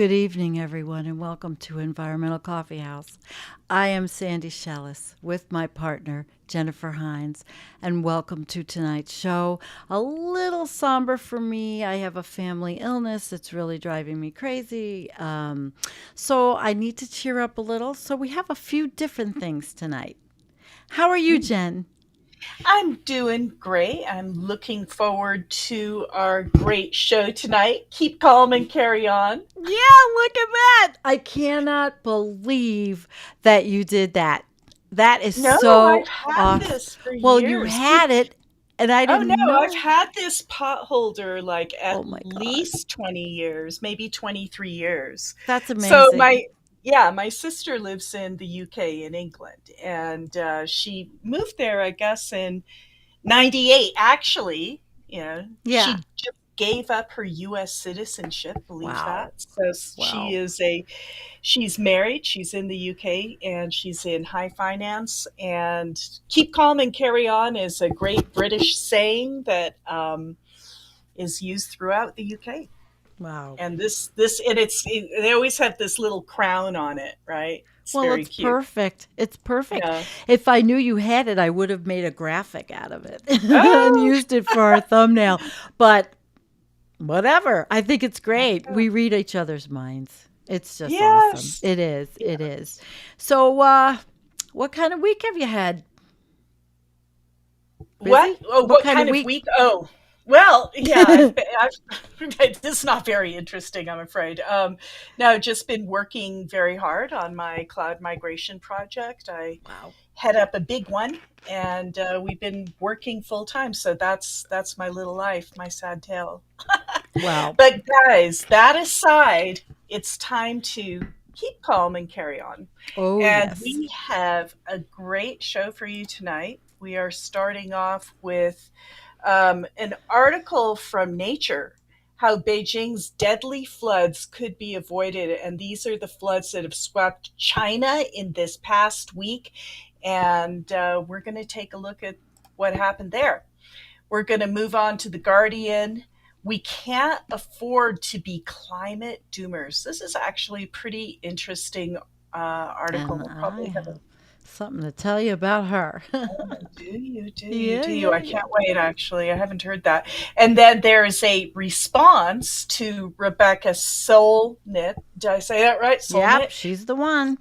Good evening, everyone, and welcome to Environmental Coffee House. I am Sandy Shellis with my partner, Jennifer Hines, and welcome to tonight's show. A little somber for me. I have a family illness that's really driving me crazy, so I need to cheer up a little. So we have a few different things tonight. How are you, Jen? I'm doing great. I'm looking forward to our great show tonight. Keep calm and carry on. Yeah, look at that. I cannot believe that you did that. That is No, so I've had awesome. this for Well, you years. had it, and I Oh no, didn't I've know. had this pot holder like Oh at my God. least 20 years, maybe 23 years. That's So amazing. my sister lives in the UK in England, and she moved there, I guess, in 98 actually. Yeah. She just gave up her US citizenship, believe Wow. that. So Wow. she's married, she's in the UK, and she's in high finance. And keep calm and carry on is a great British saying that is used throughout the UK. Wow. And they always have this little crown on it, right? It's Well, very it's cute. perfect. It's perfect. Yeah. If I knew you had it, I would have made a graphic out of it and Oh, used it for our thumbnail. But whatever. I think it's great. We read each other's minds. It's just awesome. yes. It is. It Yeah. is. So, what kind of week have you had? What? Busy? Oh, What what kind of kind of week? week? Oh, well, yeah, this is not very interesting, I'm afraid. No, just been working very hard on my cloud migration project. I Wow. head up a big one, and we've been working full time. So that's my little life, my sad tale. Well, But guys, that aside, it's time to keep calm and carry on. oh, And yes. we have a great show for you tonight. We are starting off with an article from Nature, how Beijing's deadly floods could be avoided. And these are the floods that have swept China in this past week. And we're going to take a look at what happened there. We're going to move on to The Guardian. We can't afford to be climate doomers. This is actually a pretty interesting article. And We'll I probably have have a something to tell you about her. do you, do you, Yeah, do you? yeah, I yeah. can't wait, actually. I haven't heard that. And then there's a response to Rebecca Solnit. Did I say that right? Yep, Solnit? she's the one.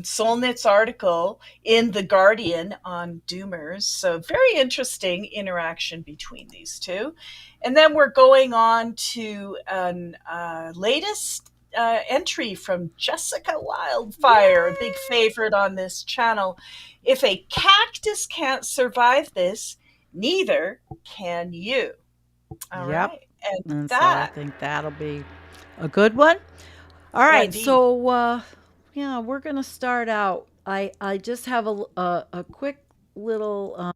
Solnit's article in The Guardian on Doomers. So, very interesting interaction between these two. And then we're going on to an latest entry from Jessica Wildfire, a big Yay! favorite on this channel. If a cactus can't survive this, neither can you. All Yep. right. And And so I that, think that'll be a good one. All yeah, right. indeed. So, yeah, we're going to start out. I just have a quick little.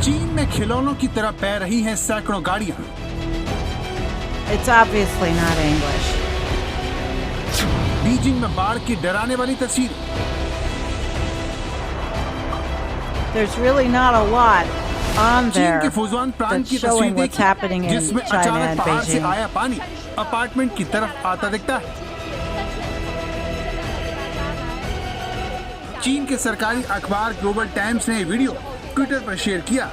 चीन में खिलौनों की तरह बह रही हैं सैकड़ों गाड़ियां। It's obviously not English. Beijing में बाढ़ की डराने वाली तस्वीर। There's really not a lot on चीन there के फुजवान प्रांत that's की तस्वीर showing what's देखिए, happening in जिसमें China अचानक and पहाड़ से Beijing. आया पानी अपार्टमेंट की तरफ आता दिखता है। चीन के सरकारी अखबार ग्लोबल टाइम्स ने वीडियो ट्विटर पर शेयर किया।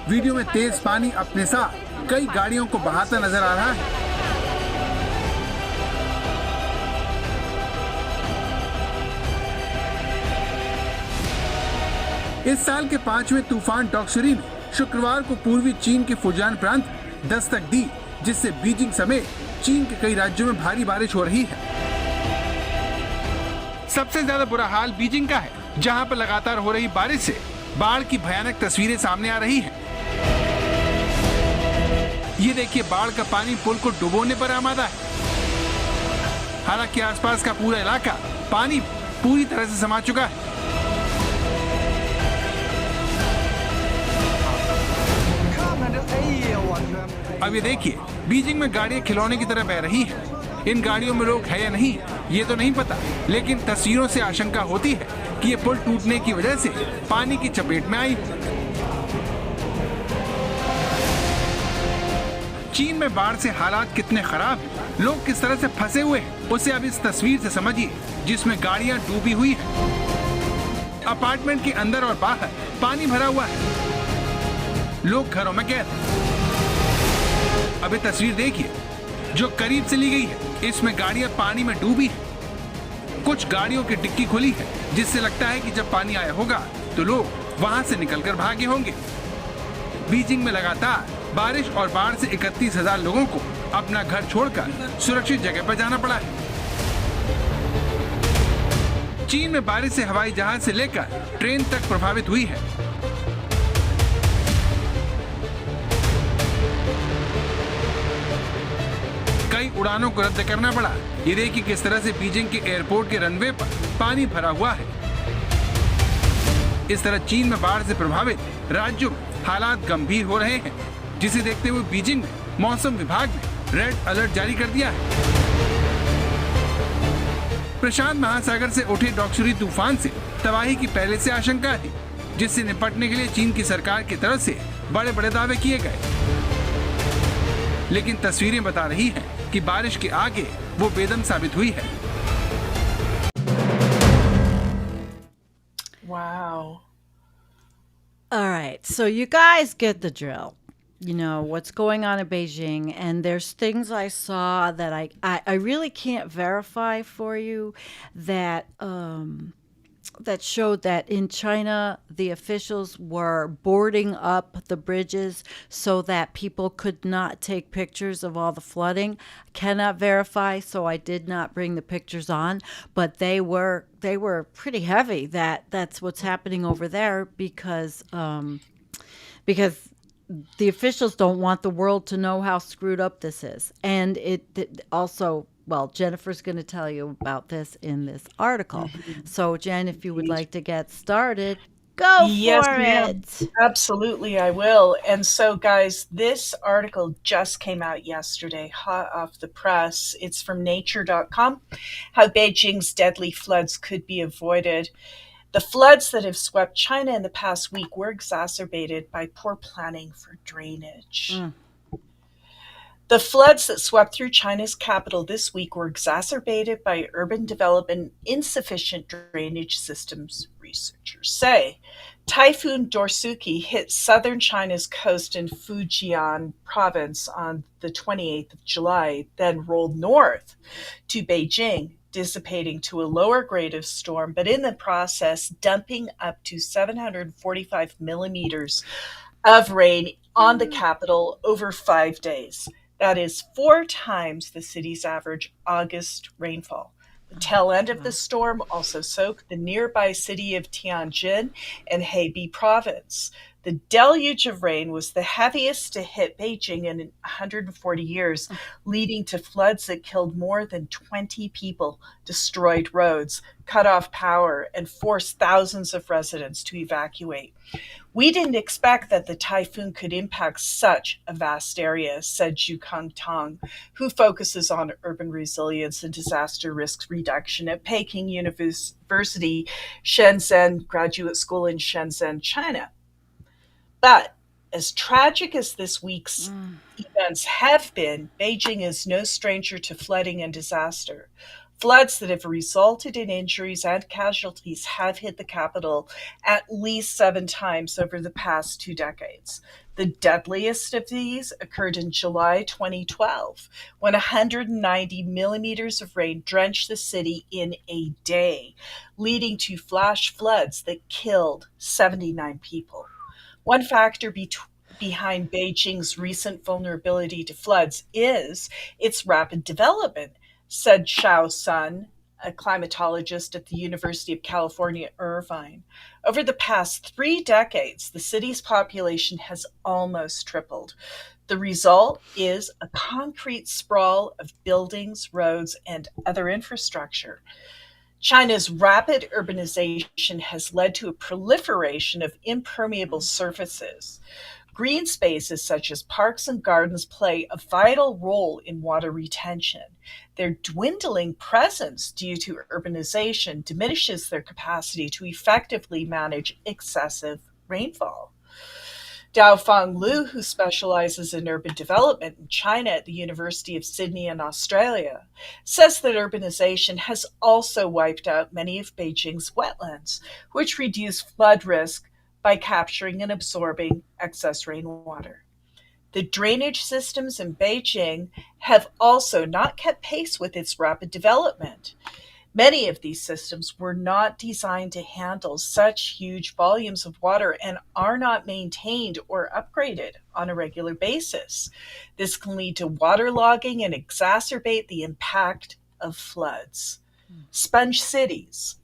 वीडियो में तेज पानी अपने साथ कई गाड़ियों को बहाता नजर आ रहा है। इस साल के 5वें तूफान डॉक्सरी ने शुक्रवार को पूर्वी चीन के फुजियान प्रांत दस्तक दी, जिससे बीजिंग समेत चीन के कई राज्यों में भारी बारिश हो रही है। सबसे ज्यादा बुरा हाल बीजिंग का है, जहां पर लगातार हो रही बारिश से बाढ़ की भयानक तस्वीरें सामने आ रही हैं। ये देखिए, बाढ़ का पानी पुल को डुबोने पर आमादा है। हालांकि आसपास का पूरा इलाका पानी पूरी तरह से समा चुका है। अब ये देखिए, बीजिंग में गाड़ियां खिलौने की तरह बह रही हैं। इन गाड़ियों में लोग है या नहीं, ये तो नहीं पता, लेकिन तस्वीरों से आशंका होती है कि ये पुल टूटने की वजह से पानी की चपेट में आई। चीन में बाढ़ से हालात कितने खराब हैं, लोग किस तरह से फंसे हुए हैं, उसे अब इस तस्वीर से समझिए, जिसमें गाड़ियां डूबी हुई हैं। अपार्टमेंट के अंदर और बाहर पानी भरा हुआ है, लोग घरों में कैद। अब ये तस्वीर देखिए जो करीब से ली गई है, इसमें गाड़ियां पानी में डूबी हैं। कुछ गाड़ियों की डिक्की खुली है, जिससे लगता है कि जब पानी आया होगा तो लोग वहां से निकलकर भागे होंगे। बीजिंग में लगातार बारिश और बाढ़ से 31,000 लोगों को अपना घर छोड़कर सुरक्षित जगह पर जाना पड़ा है। चीन में बारिश से हवाई जहाज से लेकर ट्रेन तक प्रभावित हुई है। कई उड़ानों को रद्द करना पड़ा। ये देखिए किस तरह से बीजिंग के एयरपोर्ट के रनवे पर पानी भरा हुआ है। इस तरह चीन में बाढ़ से प्रभावित राज्यों में हालात गंभीर हो रहे हैं, जिसे देखते हुए बीजिंग में मौसम विभाग ने रेड अलर्ट जारी कर दिया है। प्रशांत महासागर से उठे डॉक्सुरी तूफान से तबाही की पहले से आशंका थी, जिससे निपटने के लिए चीन की सरकार की तरफ से बड़े बड़े दावे किए गए। लेकिन तस्वीरें बता रही हैं कि बारिश के आगे वो बेदम साबित हुई है। Wow. All right, so you guys get the drill. You know what's going on in Beijing, and there's things I saw that I really can't verify for you that showed that in China the officials were boarding up the bridges so that people could not take pictures of all the flooding. Cannot verify, so I did not bring the pictures on, but they were pretty heavy. That's what's happening over there because the officials don't want the world to know how screwed up this is. And it also, well, Jennifer's going to tell you about this in this article. So, Jen, if you would like to get started, go Yes, for ma'am. it. Absolutely, I will. And so, guys, this article just came out yesterday, hot off the press. It's from nature.com, how Beijing's deadly floods could be avoided. The floods that have swept China in the past week were exacerbated by poor planning for drainage. The floods that swept through China's capital this week were exacerbated by urban development and insufficient drainage systems, researchers say. Typhoon Dorsuki hit southern China's coast in Fujian province on the 28th of July, then rolled north to Beijing, dissipating to a lower grade of storm, but in the process dumping up to 745 millimeters of rain on the capital over 5 days. That is 4 times the city's average August rainfall. The tail end of the storm also soaked the nearby city of Tianjin and Hebei province. The deluge of rain was the heaviest to hit Beijing in 140 years, leading to floods that killed more than 20 people, destroyed roads, cut off power, and forced thousands of residents to evacuate. We didn't expect that the typhoon could impact such a vast area, said Zhu Kangtang, who focuses on urban resilience and disaster risk reduction at Peking University Shenzhen Graduate School in Shenzhen, China. But as tragic as this week's events have been, Beijing is no stranger to flooding and disaster. Floods that have resulted in injuries and casualties have hit the capital at least 7 times over the past 2 decades. The deadliest of these occurred in July 2012, when 190 millimeters of rain drenched the city in a day, leading to flash floods that killed 79 people. One factor behind Beijing's recent vulnerability to floods is its rapid development, said Xiao Sun, a climatologist at the University of California, Irvine. Over the past 3 decades, the city's population has almost tripled. The result is a concrete sprawl of buildings, roads, and other infrastructure. China's rapid urbanization has led to a proliferation of impermeable surfaces. Green spaces such as parks and gardens play a vital role in water retention. Their dwindling presence due to urbanization diminishes their capacity to effectively manage excessive rainfall. Daofang Liu, who specializes in urban development in China at the University of Sydney in Australia, says that urbanization has also wiped out many of Beijing's wetlands, which reduce flood risk by capturing and absorbing excess rainwater. The drainage systems in Beijing have also not kept pace with its rapid development. Many of these systems were not designed to handle such huge volumes of water and are not maintained or upgraded on a regular basis. This can lead to waterlogging and exacerbate the impact of floods. Sponge cities.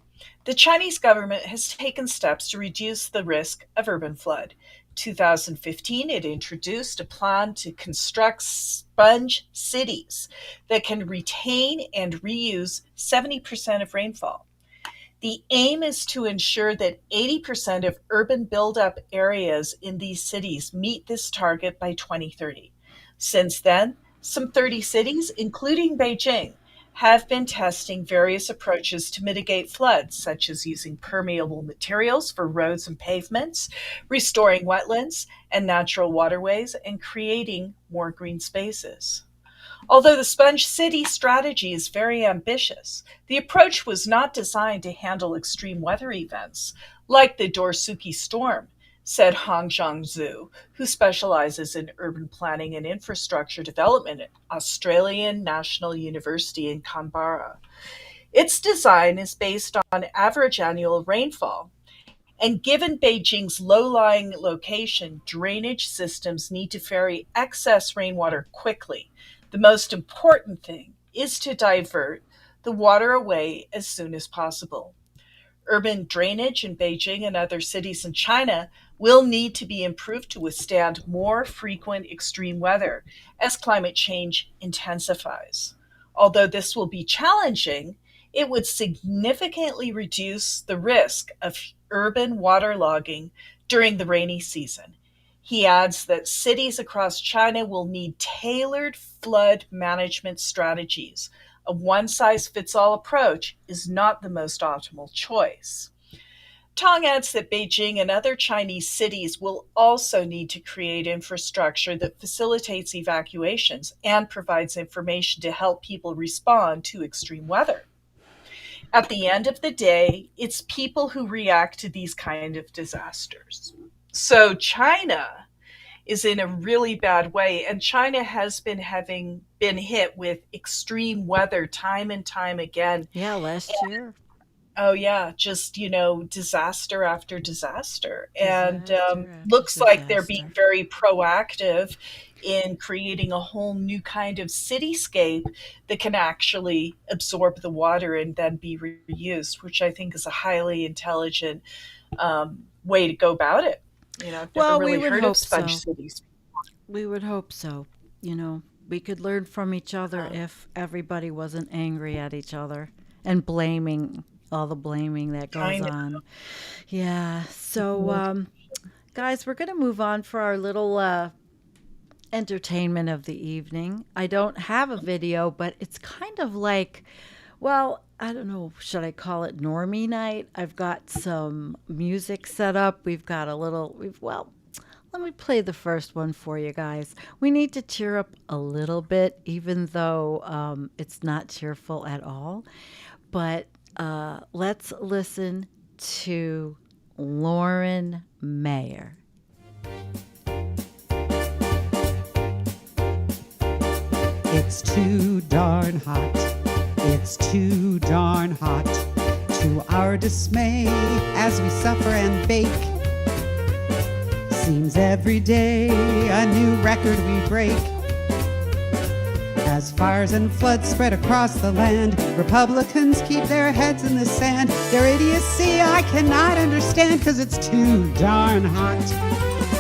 The Chinese government has taken steps to reduce the risk of urban flood. 2015, it introduced a plan to construct sponge cities that can retain and reuse 70% of rainfall. The aim is to ensure that 80% of urban buildup areas in these cities meet this target by 2030. Since then, some 30 cities, including Beijing, have been testing various approaches to mitigate floods, such as using permeable materials for roads and pavements, restoring wetlands and natural waterways, and creating more green spaces. Although the sponge city strategy is very ambitious, the approach was not designed to handle extreme weather events like the Dorsuki storm, said Hong Zhangzhu, who specializes in urban planning and infrastructure development at Australian National University in Canberra. Its design is based on average annual rainfall, and given Beijing's low-lying location, drainage systems need to ferry excess rainwater quickly. The most important thing is to divert the water away as soon as possible. Urban drainage in Beijing and other cities in China will need to be improved to withstand more frequent extreme weather as climate change intensifies. Although this will be challenging, it would significantly reduce the risk of urban waterlogging during the rainy season. He adds that cities across China will need tailored flood management strategies. A one-size-fits-all approach is not the most optimal choice. Tong adds that Beijing and other Chinese cities will also need to create infrastructure that facilitates evacuations and provides information to help people respond to extreme weather. At the end of the day, it's people who react to these kind of disasters. So China is in a really bad way, and China has been hit with extreme weather time and time again. Yeah, last year. Oh yeah, just disaster after disaster, and Disaster after looks like they're disaster. being very proactive in creating a whole new kind of cityscape that can actually absorb the water and then be reused, which I think is a highly intelligent way to go about it. I've Well, never we really would heard hope of sponge so. cities. We would hope so. We could learn from each other if everybody wasn't angry at each other and blaming all the blaming that goes Kind on. Yeah. So, of. guys, we're going to move on for our little entertainment of the evening. I don't have a video, but it's kind of like, well, I don't know, should I call it normie night? I've got some music set up. Well, let me play the first one for you guys. We need to cheer up a little bit, even though it's not cheerful at all. But let's listen to Lauren Mayer. It's too darn hot. It's too darn hot. To our dismay, as we suffer and bake, seems every day a new record we break. As fires and floods spread across the land, Republicans keep their heads in the sand. Their idiocy I cannot understand, 'cause it's too darn hot.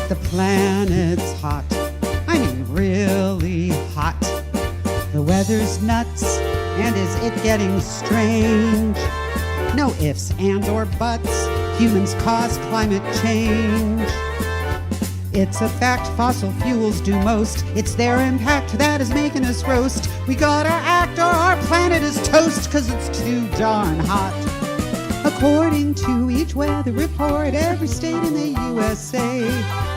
The planet's hot. I mean really hot. The weather's nuts, and is it getting strange? No ifs, ands, or buts. Humans cause climate change. It's a fact fossil fuels do most. It's their impact that is making us roast. We gotta act or our planet is toast, 'cause it's too darn hot. According to each weather report, every state in the USA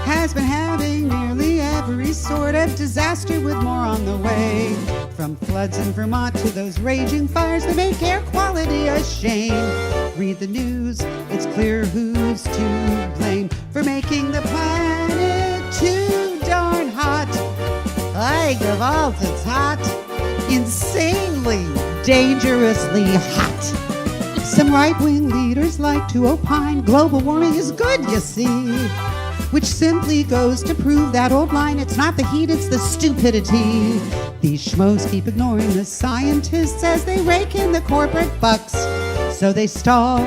has been having nearly every sort of disaster, with more on the way. From floods in Vermont to those raging fires that make air quality a shame. Read the news, it's clear who's to blame for making the planet too darn hot. Like the vault, it's hot. Insanely, dangerously hot. Some right-wing leaders like to opine global warming is good, you see, which simply goes to prove that old line, it's not the heat, it's the stupidity. These schmoes keep ignoring the scientists as they rake in the corporate bucks. So they stall,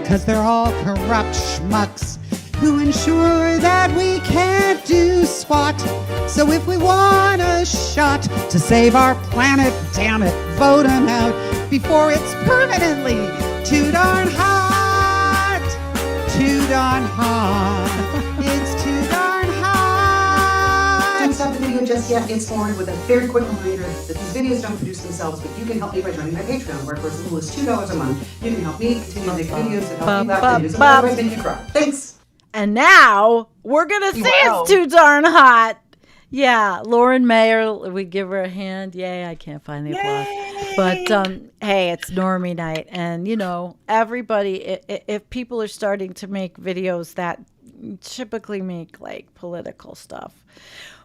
'cause they're all corrupt schmucks who ensure that we can't do squat. So if we want a shot to save our planet, damn it, vote 'em out before it's permanently too darn hot. Too darn hot. It's too darn hot. Don't stop the video just yet. It's Lauren with a very quick reminder that these videos don't produce themselves, but you can help me by joining my Patreon, where for as little as $2 a month, you can help me continue to make videos that help you laugh and videos that otherwise make you cry. Thanks. And now we're going to say Wow. it's too darn hot. Yeah, Lauren Mayer, we give her a hand. Yay, I can't find the applause. But hey, it's Normie night. And, you know, everybody, if people are starting to make videos that typically make like political stuff,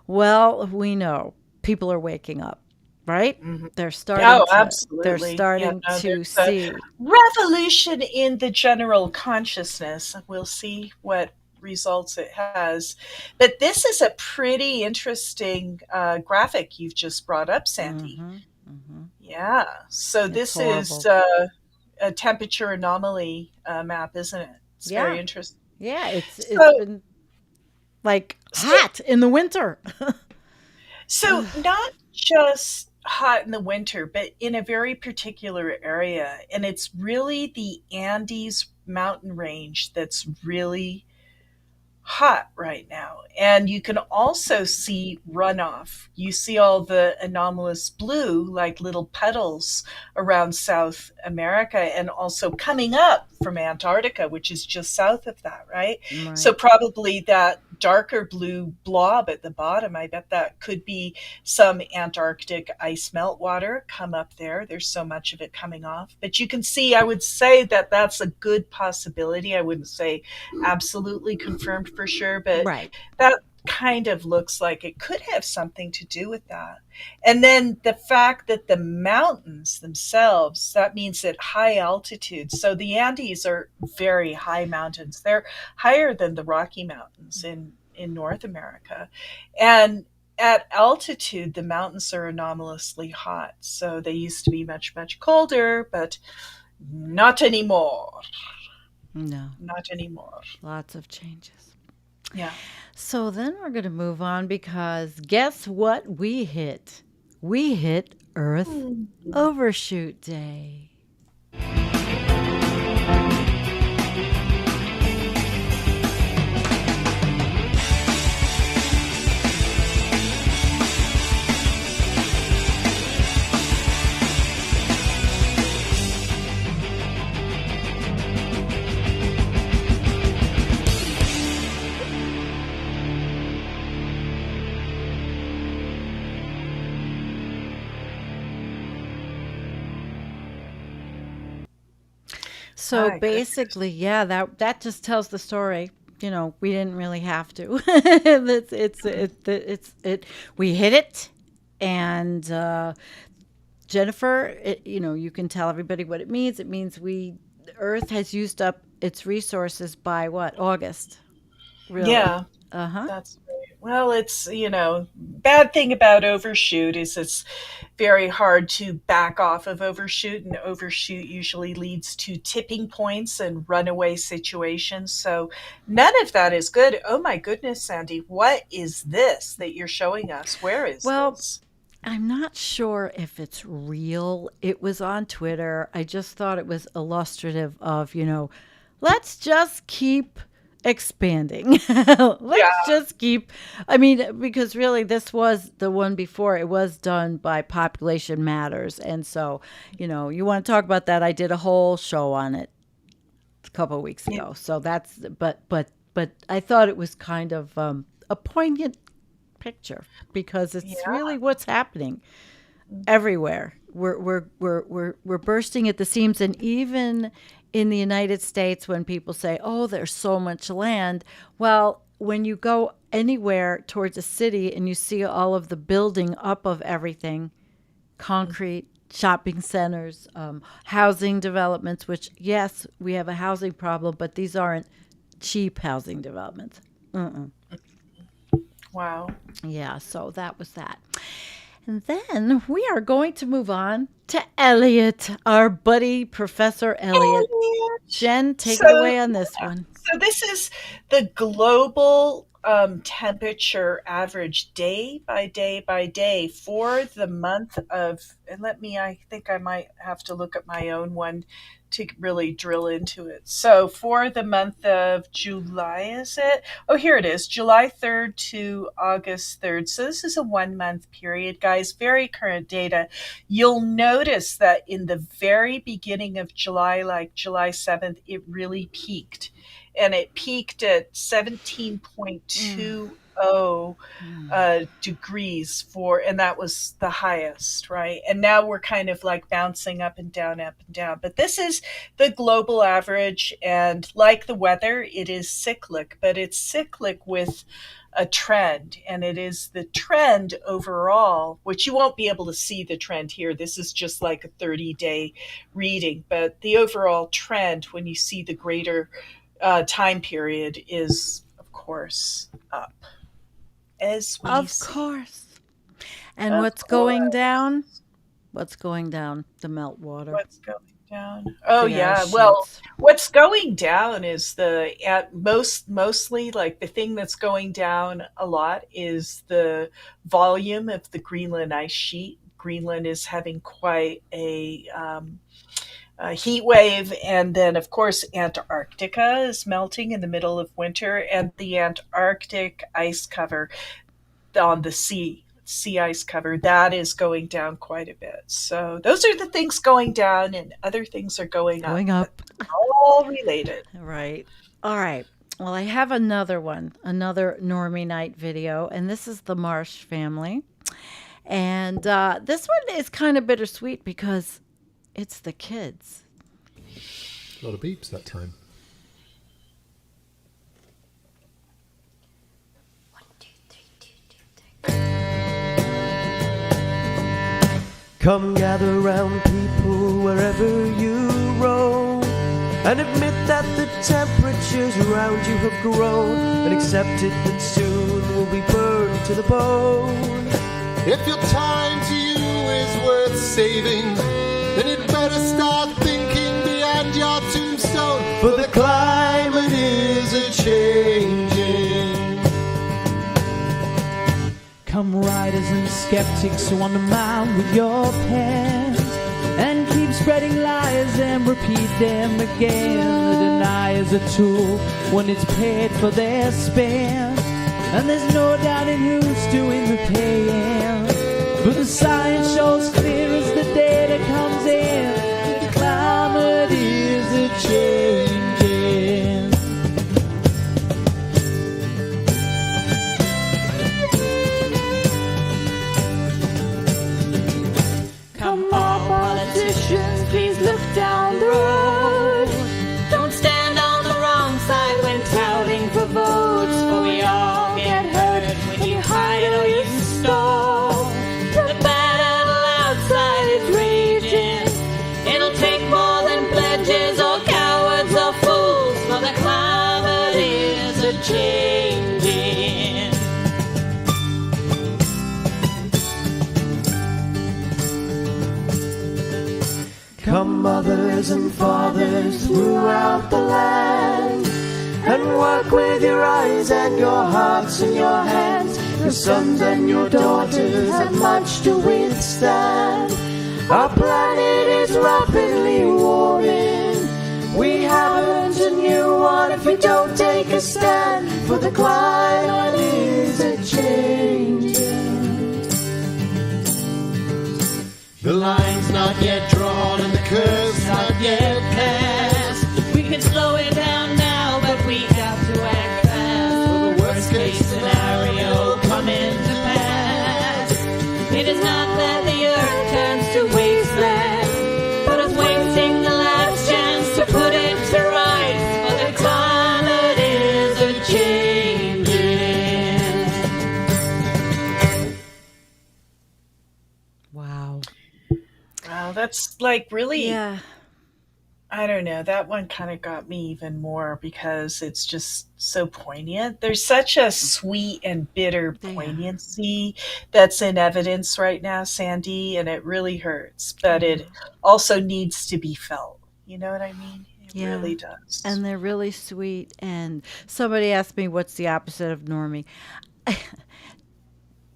well, we know people are waking up, right? Mm-hmm. They're starting Absolutely. They're starting to there's a see. revolution in the general consciousness. We'll see what results it has. But this is a pretty interesting graphic you've just brought up, Sandy. Yeah. So this is a temperature anomaly map, isn't it? It's very interesting. Yeah, it's So- been like hot in the winter. So not just hot in the winter, but in a very particular area. And it's really the Andes mountain range that's really hot right now. And you can also see runoff. You see all the anomalous blue, like little puddles around South America, and also coming up from Antarctica, which is just south of that, right? So probably that darker blue blob at the bottom, I bet that could be some Antarctic ice meltwater come up there. There's so much of it coming off. But you can see, I would say that that's a good possibility. I wouldn't say absolutely confirmed for sure, but that kind of looks like it could have something to do with that. And then the fact that the mountains themselves, that means at high altitude. So the Andes are very high mountains. They're higher than the Rocky Mountains in North America. And at altitude, the mountains are anomalously hot. So they used to be much, much colder, but not anymore. No. Not anymore. Lots of changes. Yeah. So then we're going to move on, because guess what we hit? We hit Earth Overshoot Day. So My basically, yeah, that just tells the story. You know, we didn't really have to. We hit it, and Jennifer, you know, you can tell everybody what it means. It means Earth has used up its resources by what, August? Really? Yeah. That's right. Well, it's, you know, bad thing about Overshoot is it's very hard to back off of Overshoot, and Overshoot usually leads to tipping points and runaway situations. So none of that is good. Oh my goodness, Sandy, what is this that you're showing us? Where is this? I'm not sure if it's real. It was on Twitter. I just thought it was illustrative of, you know, let's just keep expanding. Let's just keep, I mean, because really this was the one before, it was done by Population Matters. And so, you want to talk about that. I did a whole show on it a couple of weeks ago. So that's, but I thought it was kind of a poignant picture because it's really what's happening everywhere. We're bursting at the seams, and even in the United States, when people say, "Oh, there's so much land," well, when you go anywhere towards a city and you see all of the building up of everything, concrete, shopping centers, housing developments, which yes, we have a housing problem, but these aren't cheap housing developments. Wow. Yeah, so that was that. And then we are going to move on to Elliot, our buddy, Professor Elliot. Jen, take it away on this one. So this is the global temperature average day by day by day for the month of, and I think I might have to look at my own one to really drill into it. So for the month of July, is it? Oh, here it is, July 3rd to August 3rd. So this is a 1 month period, guys, very current data. You'll notice that in the very beginning of July, like July 7th, it really peaked. And it peaked at 17.20 degrees and that was the highest, right? And now we're kind of like bouncing up and down. But this is the global average. And like the weather, it is cyclic, but it's cyclic with a trend. And it is the trend overall, which you won't be able to see the trend here. This is just like a 30-day reading. But the overall trend, when you see the greater time period, is, of course, up. As we Of see. course. And what's going down? What's going down? The meltwater. What's going down? Oh, The yeah. ice Well, sheets. what's going down is mostly like the thing that's going down a lot is the volume of the Greenland ice sheet. Greenland is having quite a heat wave, and then of course Antarctica is melting in the middle of winter, and the Antarctic ice cover on the sea ice cover, that is going down quite a bit. So those are the things going down, and other things are going up. All related. Right. All right. Well, I have another one, another Normie Night video, and this is the Marsh family. And this one is kind of bittersweet because it's the kids. A lot of beeps that time. Come gather round, people, wherever you roam, and admit that the temperatures around you have grown, and accept it that soon we'll be burned to the bone. If your time to you is worth saving, then you'd better start thinking beyond your tombstone, for the climate is a-changing. Come riders and skeptics on the mound with your pens, and keep spreading lies and repeat them again. The denier's a tool when it's paid for their spend, and there's no doubt in who's doing the paying. But the science shows clear as the data comes in, the climate is a-changing. Come on, politicians, please look down the road. Don't stand on the wrong side when touting for votes, for we all get hurt when you hide or you stall. The battle outside is raging. It'll take more than pledges or cowards or fools, for the climate is a-changing. Come mothers and fathers throughout the land, and work with your eyes and your hearts and your hands. Your sons and your daughters have much to withstand. Our planet is rapidly warming. We have haven't a new one if we don't take a stand, for the climate is a changing. The line's not yet drawn and the curve's not yet passed. We can slow it down now, but we have to act fast. Will the worst case scenario come into pass? It is not that the earth turns to wasteland, but it's wasting the last chance to put it to rights. For the climate is a changing. Wow. Wow, that's like really, Yeah. I don't know, that one kind of got me even more because it's just so poignant. There's such a sweet and bitter Yeah. poignancy that's in evidence right now, Sandy, and it really hurts, but it also needs to be felt. You know what I mean? It Yeah. really does. And they're really sweet. And somebody asked me, what's the opposite of normie?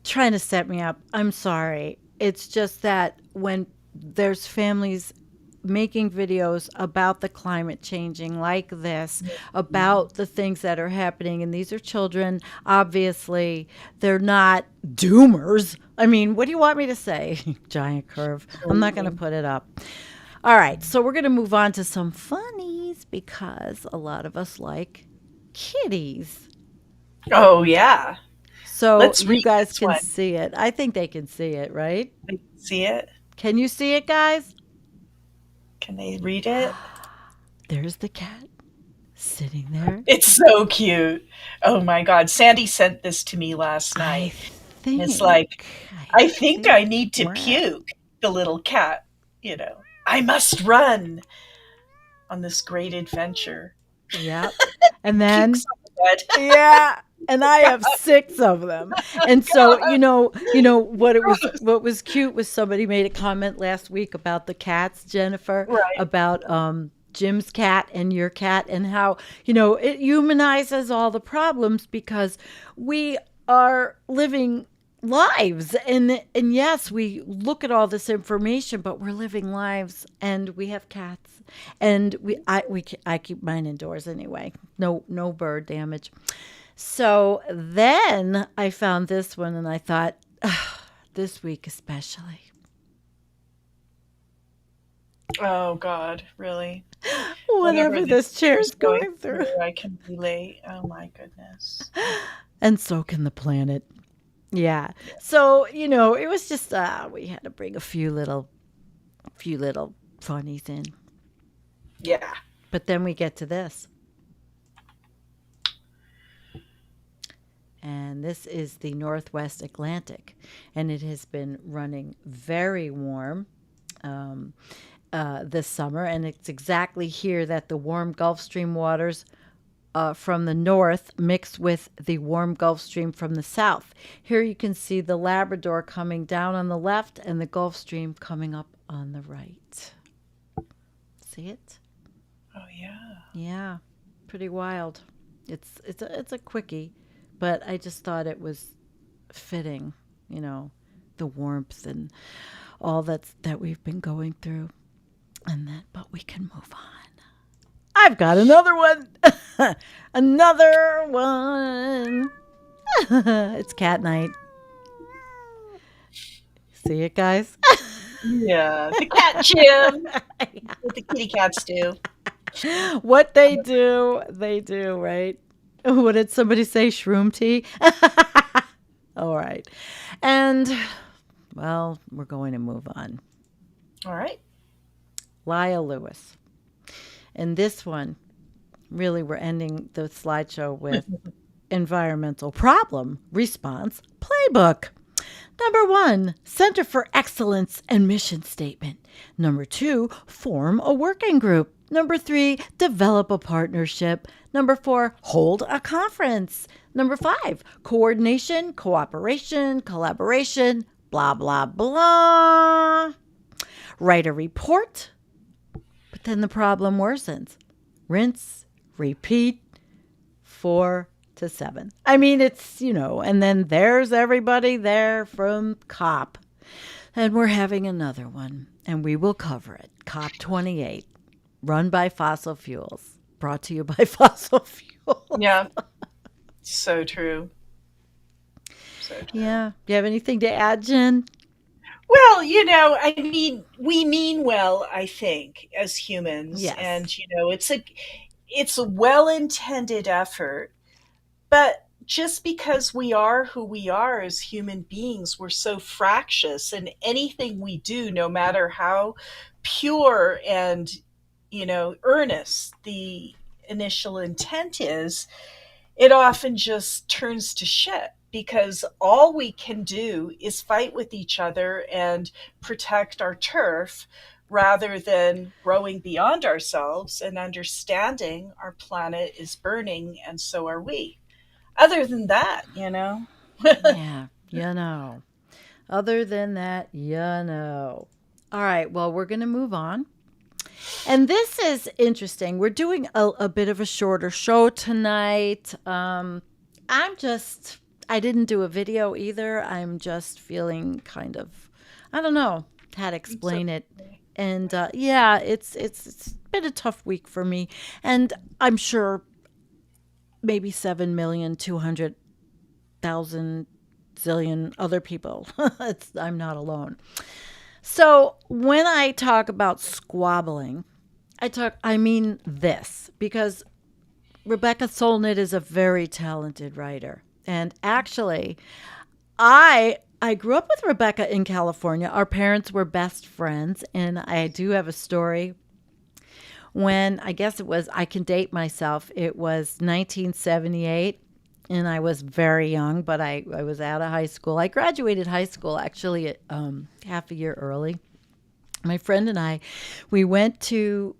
Trying to set me up. I'm sorry. It's just that when there's families making videos about the climate changing like this, about the things that are happening, and these are children, obviously, they're not doomers. I mean, what do you want me to say? Giant curve. I'm not going to put it up. All right, so we're going to move on to some funnies because a lot of us like kitties. Oh, yeah. So Let's you read guys this can one. see it. I think they can see it, right? See it? Can you see it, guys? Can they read it? There's the cat sitting there. It's so cute. Oh my God. Sandy sent this to me last I night. think It's like, I think I need to we're at- puke. The little cat, you know, I must run on this great adventure. Yep. And then Pukes on the bed. yeah, and I have 6 of them. And so, you know what was cute was somebody made a comment last week about the cats, Jennifer, Right. about Jim's cat and your cat, and how, it humanizes all the problems because we are living lives, and yes, we look at all this information, but we're living lives, and we have cats, and I keep mine indoors anyway. No bird damage. So then I found this one, and I thought, this week especially. Oh God, really? Whatever this chair's going through. I can relate. Oh my goodness. And so can the planet. Yeah. So, it was just we had to bring a few little funnies in. Yeah. But then we get to this. And this is the Northwest Atlantic, and it has been running very warm this summer, and it's exactly here that the warm Gulf Stream waters from the north mix with the warm Gulf Stream from the south. Here you can see the Labrador coming down on the left and the Gulf Stream coming up on the right. See it? Oh yeah. Yeah, pretty wild. It's a quickie, but I just thought it was fitting, the warmth and all that we've been going through, but we can move on. I've got another one. Another one. It's cat night. See it, guys? Yeah. The cat Jim. What the kitty cats do. What they do, right? What did somebody say? Shroom tea? All right. And, well, we're going to move on. All right. Lyle Lewis. And this one, really, we're ending the slideshow with environmental problem response playbook. Number 1, Center for Excellence and Mission Statement. Number 2, form a working group. Number 3, develop a partnership. Number 4, hold a conference. Number 5, coordination, cooperation, collaboration, blah, blah, blah. Write a report. But then the problem worsens. Rinse, repeat, 4 to 7. I mean, it's, and then there's everybody there from COP. And we're having another one, and we will cover it. COP 28, run by fossil fuels. brought to you by fossil fuel. Yeah. So true. So true. Yeah. Do you have anything to add, Jen? Well, I mean, we mean well, I think, as humans, Yes. and it's a well-intended effort, but just because we are who we are as human beings, we're so fractious, and anything we do, no matter how pure and, earnest the initial intent is, it often just turns to shit because all we can do is fight with each other and protect our turf rather than growing beyond ourselves and understanding our planet is burning and so are we. Other than that, Yeah. Other than that, All right. Well, we're going to move on. And this is interesting. We're doing a bit of a shorter show tonight. I didn't do a video either. I'm just feeling kind of, I don't know how to explain it. And yeah, it's been a tough week for me. And I'm sure maybe 7,200,000 zillion other people. I'm not alone. So when I talk about squabbling, I mean this, because Rebecca Solnit is a very talented writer. And actually, I grew up with Rebecca in California. Our parents were best friends, and I do have a story when I guess I can date myself. It was 1978, and I was very young, but I was out of high school. I graduated high school actually half a year early. My friend and I, we went to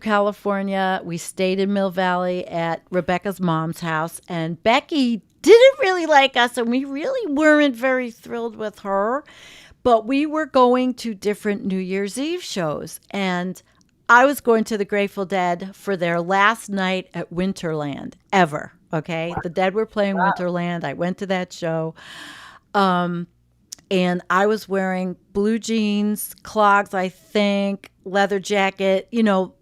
California. We stayed in Mill Valley at Rebecca's mom's house, and Becky didn't really like us, and we really weren't very thrilled with her. But we were going to different New Year's Eve shows, and I was going to the Grateful Dead for their last night at Winterland ever. Okay, the Dead were playing Winterland. I went to that show. And I was wearing blue jeans, clogs, I think, leather jacket,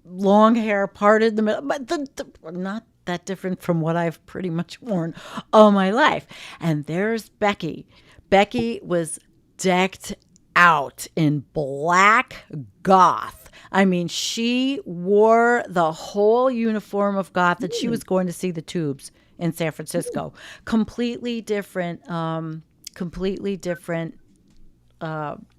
long hair parted in the middle, but not that different from what I've pretty much worn all my life. And there's Becky. Becky was decked out in black goth. I mean, she wore the whole uniform of goth, and she was going to see the Tubes in San Francisco. Completely different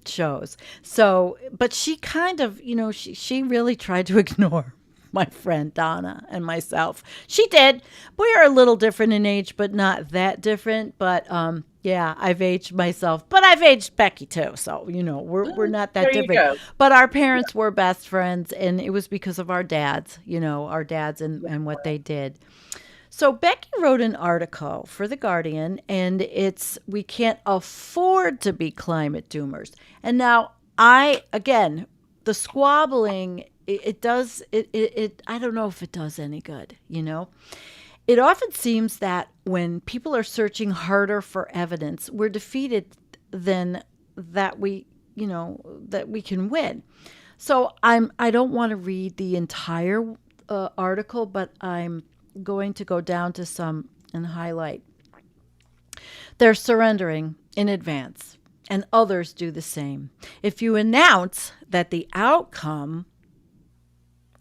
shows. So, but she kind of, she really tried to ignore my friend Donna and myself. She did. We are a little different in age, but not that different. But yeah, I've aged myself, but I've aged Becky too. So, we're not that There you different. go. But our parents were best friends, and it was because of our dads, and what they did. So Becky wrote an article for The Guardian, and we can't afford to be climate doomers. And now the squabbling, I don't know if it does any good, It often seems that when people are searching harder for evidence, we're defeated than that we can win. So I don't want to read the entire article, but I'm going to go down to some and highlight. They're surrendering in advance, and others do the same. If you announce that the outcome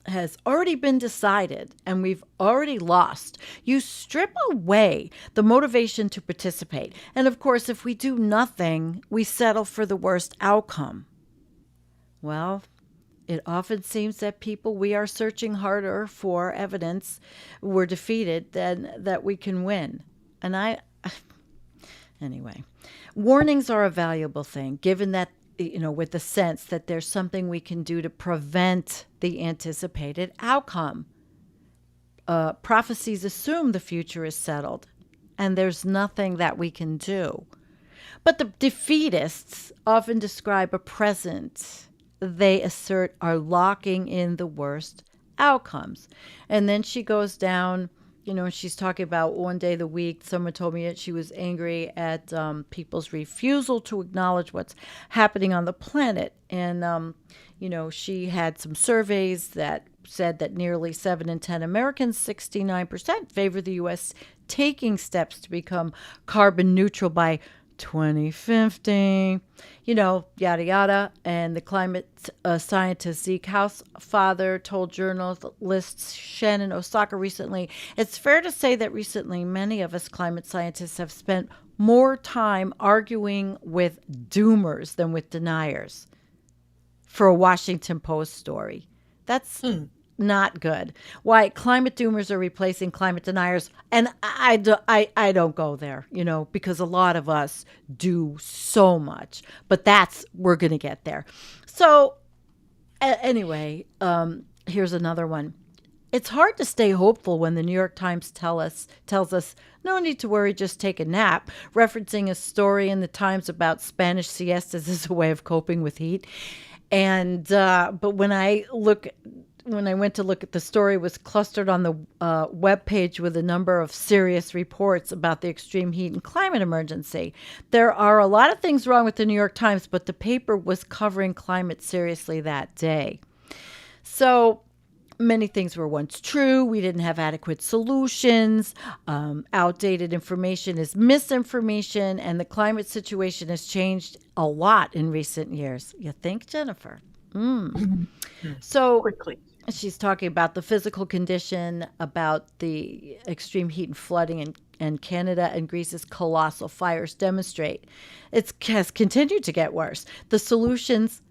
has already been decided and we've already lost, you strip away the motivation to participate. And of course, if we do nothing, we settle for the worst outcome. Well, it often seems that we are searching harder for evidence, we're defeated than that we can win. And anyway, warnings are a valuable thing, given that, with the sense that there's something we can do to prevent the anticipated outcome. Prophecies assume the future is settled, and there's nothing that we can do. But the defeatists often describe a present they assert are locking in the worst outcomes. And then she goes down, she's talking about one day of the week. Someone told me that she was angry at people's refusal to acknowledge what's happening on the planet. And, she had some surveys that said that nearly 7 in 10 Americans, 69%, favor the U.S. taking steps to become carbon neutral by 2050, yada, yada. And the climate scientist Zeke Housefather told journalists Shannon Osaka recently, it's fair to say that recently many of us climate scientists have spent more time arguing with doomers than with deniers, for a Washington Post story. That's not good. Why climate doomers are replacing climate deniers. And I don't go there, because a lot of us do so much. But we're going to get there. So anyway, here's another one. It's hard to stay hopeful when the New York Times tells us, no need to worry, just take a nap, referencing a story in the Times about Spanish siestas as a way of coping with heat. And but when I went to look at the story, it was clustered on the webpage with a number of serious reports about the extreme heat and climate emergency. There are a lot of things wrong with the New York Times, but the paper was covering climate seriously that day. So many things were once true. We didn't have adequate solutions. Outdated information is misinformation, and the climate situation has changed a lot in recent years. You think, Jennifer? So Quickly. she's talking about the physical condition, about the extreme heat and flooding in Canada and Greece's colossal fires demonstrate. It has continued to get worse. The solutions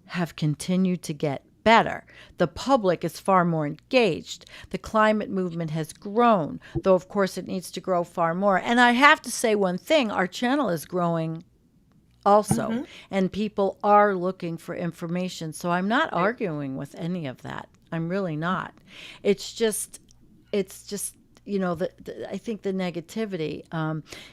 have continued to get better. The public is far more engaged. The climate movement has grown, though of course it needs to grow far more. And I have to say one thing, our channel is growing also, and people are looking for information. So I'm not arguing with any of that. I'm really not. It's just I think the negativity.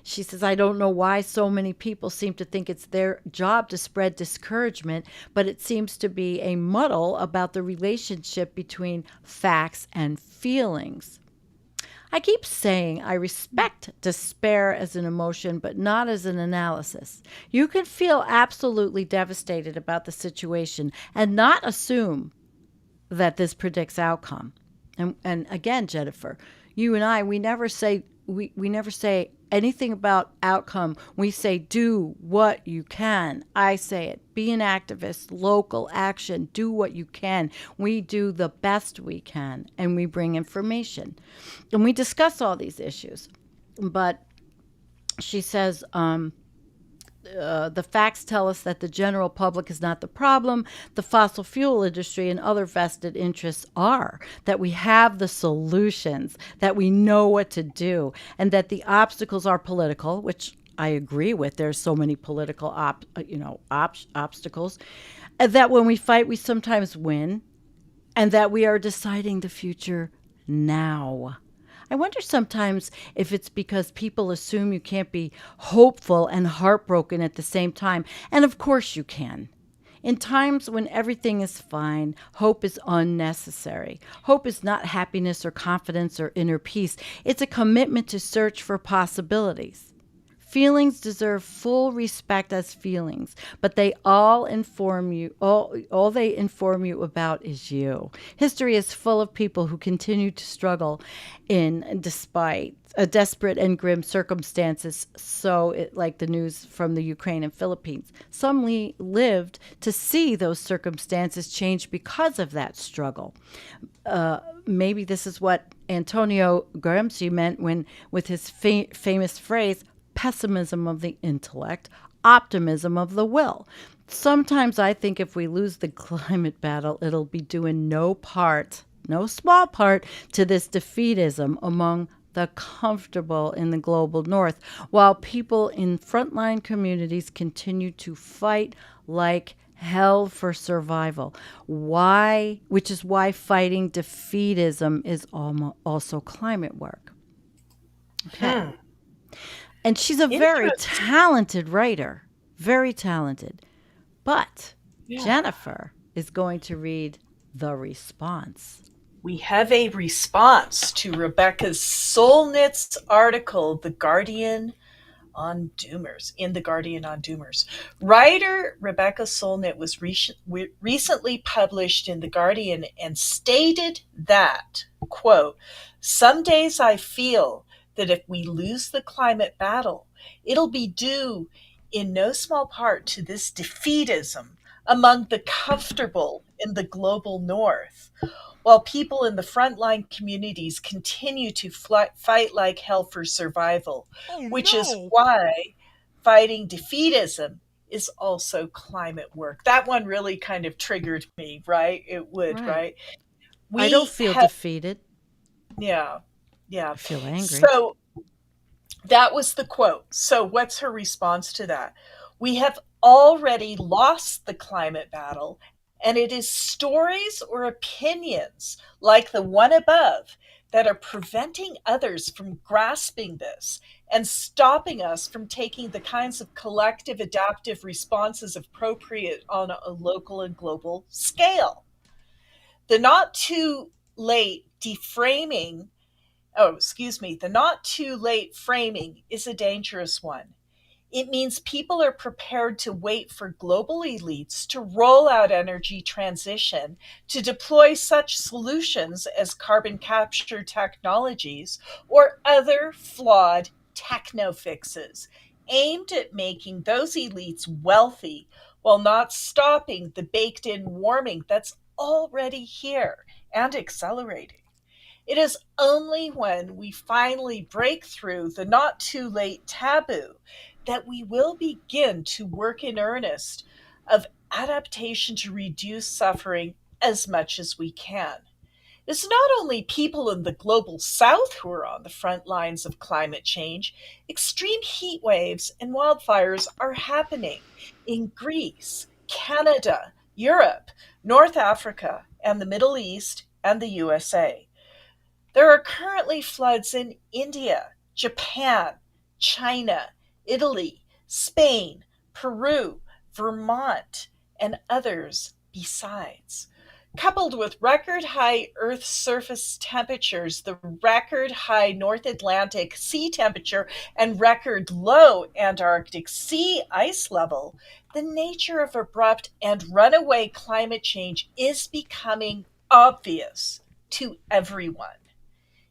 She says, I don't know why so many people seem to think it's their job to spread discouragement, but it seems to be a muddle about the relationship between facts and feelings. I keep saying I respect despair as an emotion, but not as an analysis. You can feel absolutely devastated about the situation and not assume that this predicts outcome. And again, Jennifer, you and I, we never say anything about outcome. We say do what you can. I say it. Be an activist, local action, do what you can. We do the best we can, and we bring information. And we discuss all these issues. But she says, the facts tell us that the general public is not the problem. The fossil fuel industry and other vested interests are. That we have the solutions, that we know what to do, and that the obstacles are political, which I agree with. There's so many political obstacles. And that when we fight, we sometimes win, and that we are deciding the future now. I wonder sometimes if it's because people assume you can't be hopeful and heartbroken at the same time. And of course you can. In times when everything is fine, hope is unnecessary. Hope is not happiness or confidence or inner peace. It's a commitment to search for possibilities. Feelings deserve full respect as feelings, but they all inform you. All they inform you about is you. History is full of people who continue to struggle despite desperate and grim circumstances. Like the news from the Ukraine and Philippines. Some lived to see those circumstances change because of that struggle. Maybe this is what Antonio Gramsci meant with his famous phrase, pessimism of the intellect, optimism of the will. Sometimes I think if we lose the climate battle, it'll be doing no small part, to this defeatism among the comfortable in the global north, while people in frontline communities continue to fight like hell for survival. Which is why fighting defeatism is also climate work. Okay. And she's a very talented writer, very talented. But Jennifer is going to read the response. We have a response to Rebecca Solnit's article, The Guardian on doomers, in The Guardian on doomers. Writer Rebecca Solnit was recently published in The Guardian and stated that, quote, some days I feel that if we lose the climate battle, it'll be due in no small part to this defeatism among the comfortable in the global north, while people in the frontline communities continue to fight like hell for survival, which is why fighting defeatism is also climate work. That one really kind of triggered me, right? It would, Right. right? I don't We feel have, defeated. yeah, yeah. I feel angry. So that was the quote. So, what's her response to that? We have already lost the climate battle, and it is stories or opinions like the one above that are preventing others from grasping this and stopping us from taking the kinds of collective adaptive responses appropriate on a local and global scale. The not too late deframing the not too late framing is a dangerous one. It means people are prepared to wait for global elites to roll out energy transition, to deploy such solutions as carbon capture technologies or other flawed techno fixes aimed at making those elites wealthy while not stopping the baked in warming that's already here and accelerating. It is only when we finally break through the not too late taboo that we will begin to work in earnest of adaptation to reduce suffering as much as we can. It's not only people in the global south who are on the front lines of climate change. Extreme heat waves and wildfires are happening in Greece, Canada, Europe, North Africa, and the Middle East and the USA. There are currently floods in India, Japan, China, Italy, Spain, Peru, Vermont, and others besides. Coupled with record high Earth surface temperatures, the record high North Atlantic sea temperature, and record low Antarctic sea ice level, the nature of abrupt and runaway climate change is becoming obvious to everyone.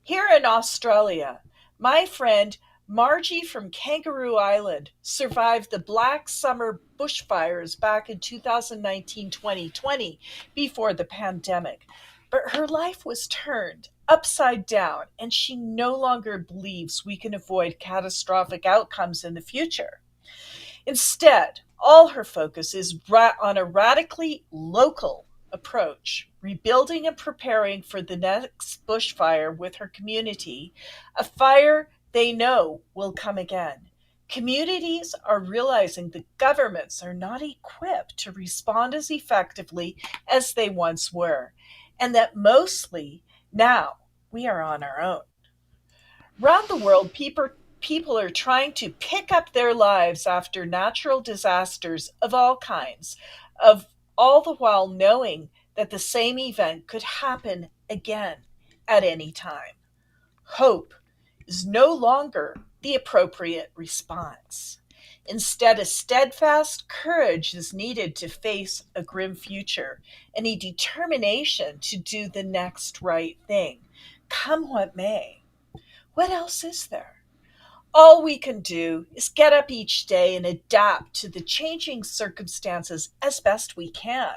Here in Australia, my friend Margie from Kangaroo Island survived the Black Summer bushfires back in 2019-2020 before the pandemic. But her life was turned upside down, and she no longer believes we can avoid catastrophic outcomes in the future. Instead, all her focus is on a radically local approach, rebuilding and preparing for the next bushfire with her community, a fire they know will come again. Communities are realizing that governments are not equipped to respond as effectively as they once were, and that mostly now we are on our own. Around the world, people are trying to pick up their lives after natural disasters of all kinds, of all the while knowing that the same event could happen again at any time. Hope is no longer the appropriate response. Instead, a steadfast courage is needed to face a grim future and a determination to do the next right thing, come what may. What else is there? All we can do is get up each day and adapt to the changing circumstances as best we can,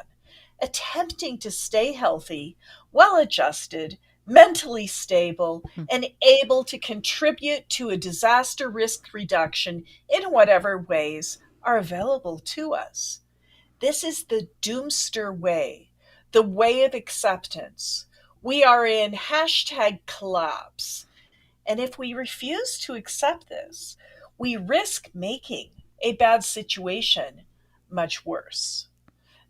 attempting to stay healthy, well adjusted, mentally stable, and able to contribute to a disaster risk reduction in whatever ways are available to us. This is the doomster way, the way of acceptance. We are in hashtag collapse. And if we refuse to accept this, we risk making a bad situation much worse.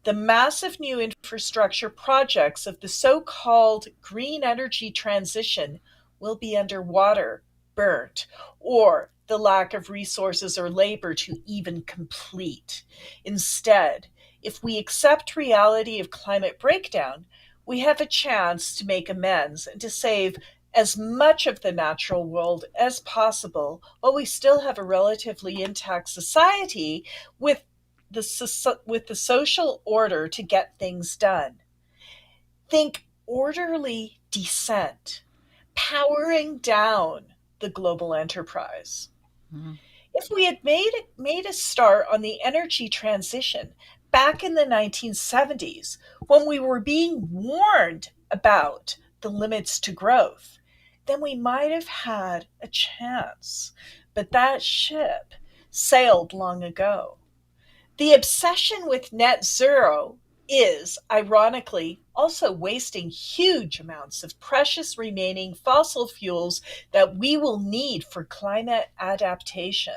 The massive new infrastructure projects of the so called green energy transition will be underwater, burnt, or the lack of resources or labor to even complete. Instead, if we accept reality of climate breakdown, we have a chance to make amends and to save as much of the natural world as possible while we still have a relatively intact society with with the social order to get things done. Think orderly descent, powering down the global enterprise. Mm. If we had made a start on the energy transition back in the 1970s, when we were being warned about the limits to growth, then we might have had a chance. But that ship sailed long ago. The obsession with net zero is, ironically, also wasting huge amounts of precious remaining fossil fuels that we will need for climate adaptation,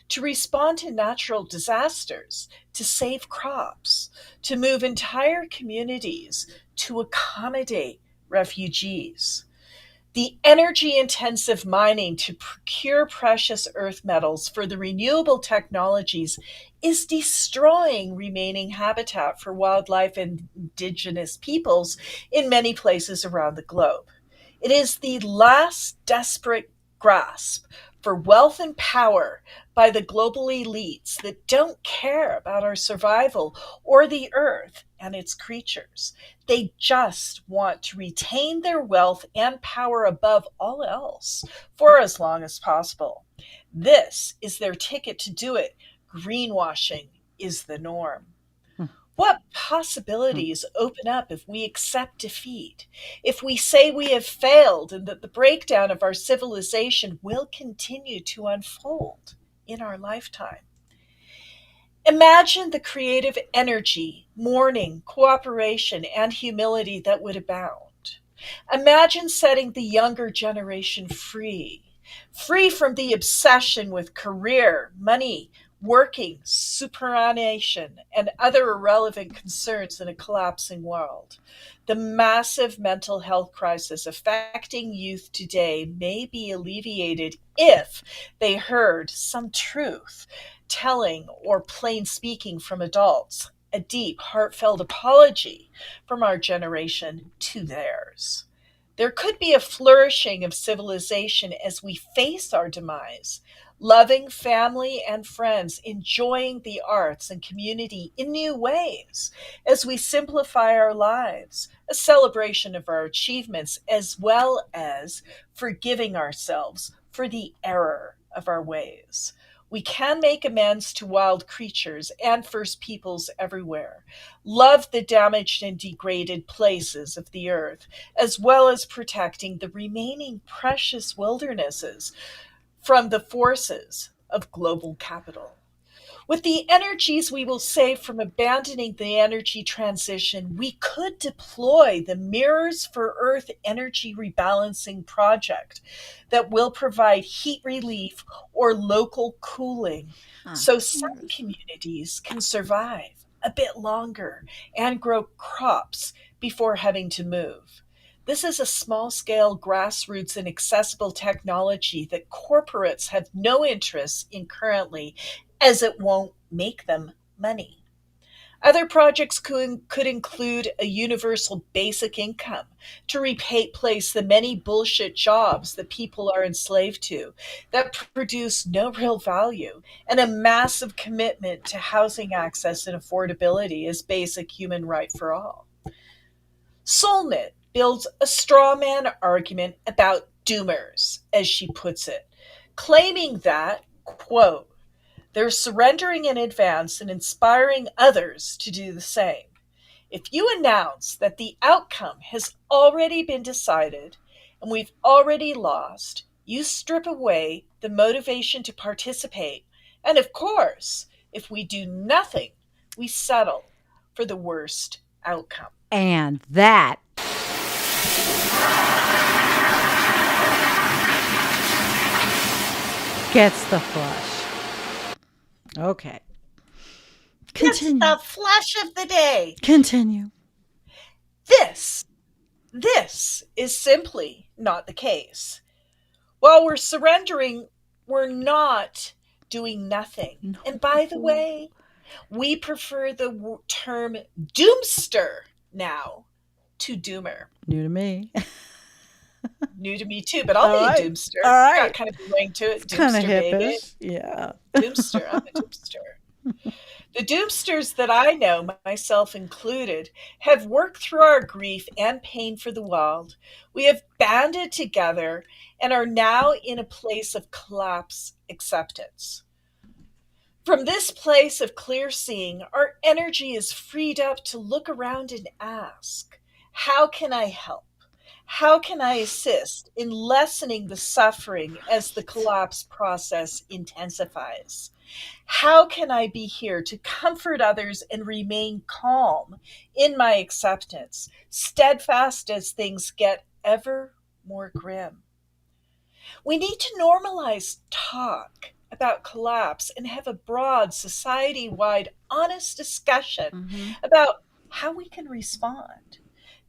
to respond to natural disasters, to save crops, to move entire communities, to accommodate refugees. The energy intensive mining to procure precious earth metals for the renewable technologies is destroying remaining habitat for wildlife and indigenous peoples in many places around the globe. It is the last desperate grasp for wealth and power by the global elites that don't care about our survival or the earth and its creatures. They just want to retain their wealth and power above all else for as long as possible. This is their ticket to do it. Greenwashing is the norm. What possibilities open up if we accept defeat? If we say we have failed and that the breakdown of our civilization will continue to unfold in our lifetime? Imagine the creative energy, mourning, cooperation, and humility that would abound. Imagine setting the younger generation free from the obsession with career, money, working, superannuation, and other irrelevant concerns in a collapsing world. The massive mental health crisis affecting youth today may be alleviated if they heard some truth telling or plain speaking from adults, a deep, heartfelt apology from our generation to theirs. There could be a flourishing of civilization as we face our demise, loving family and friends, enjoying the arts and community in new ways as we simplify our lives, a celebration of our achievements, as well as forgiving ourselves for the error of our ways. We can make amends to wild creatures and First Peoples everywhere, love the damaged and degraded places of the earth, as well as protecting the remaining precious wildernesses from the forces of global capital. With the energies we will save from abandoning the energy transition, we could deploy the Mirrors for Earth energy rebalancing project that will provide heat relief or local cooling so some communities can survive a bit longer and grow crops before having to move. This is a small scale, grassroots, and accessible technology that corporates have no interest in currently, as it won't make them money. Other projects could include a universal basic income to replace the many bullshit jobs that people are enslaved to that produce no real value, and a massive commitment to housing access and affordability as basic human right for all. Solnit builds a straw man argument about doomers, as she puts it, claiming that, quote, they're surrendering in advance and inspiring others to do the same. If you announce that the outcome has already been decided and we've already lost, you strip away the motivation to participate. And of course, if we do nothing, we settle for the worst outcome. And that gets the flush. Okay. Continue. That's the flush of the day. Continue. This is simply not the case. While we're surrendering, we're not doing nothing. No. And by the way, we prefer the term doomster now to doomer. New to me. New to me too, but I'll All be a right. doomster. All It's right. got kind of a ring to it. It's kind of Doomster, baby. hippish. Yeah. Doomster. I'm a doomster. The doomsters that I know, myself included, have worked through our grief and pain for the world. We have banded together and are now in a place of collapse acceptance. From this place of clear seeing, our energy is freed up to look around and ask, how can I help? How can I assist in lessening the suffering as the collapse process intensifies? How can I be here to comfort others and remain calm in my acceptance, steadfast as things get ever more grim? We need to normalize talk about collapse and have a broad, society wide, honest discussion about how we can respond.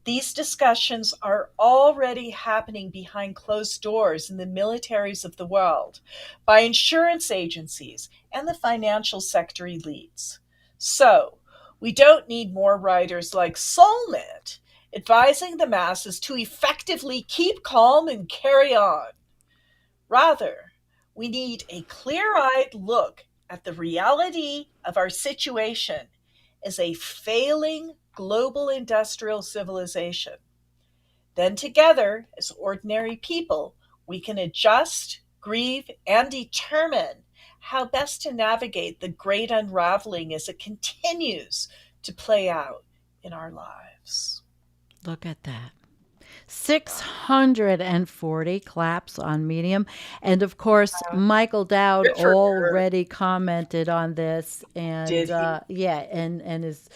These discussions are already happening behind closed doors in the militaries of the world, by insurance agencies and the financial sector elites. So, we don't need more writers like Solnit advising the masses to effectively keep calm and carry on. Rather, we need a clear-eyed look at the reality of our situation as a failing global industrial civilization. Then together, as ordinary people, we can adjust, grieve, and determine how best to navigate the great unraveling as it continues to play out in our lives. Look at that. 640 claps on Medium. And of course, Michael Dowd Good for her. already commented on this. And Did he? and is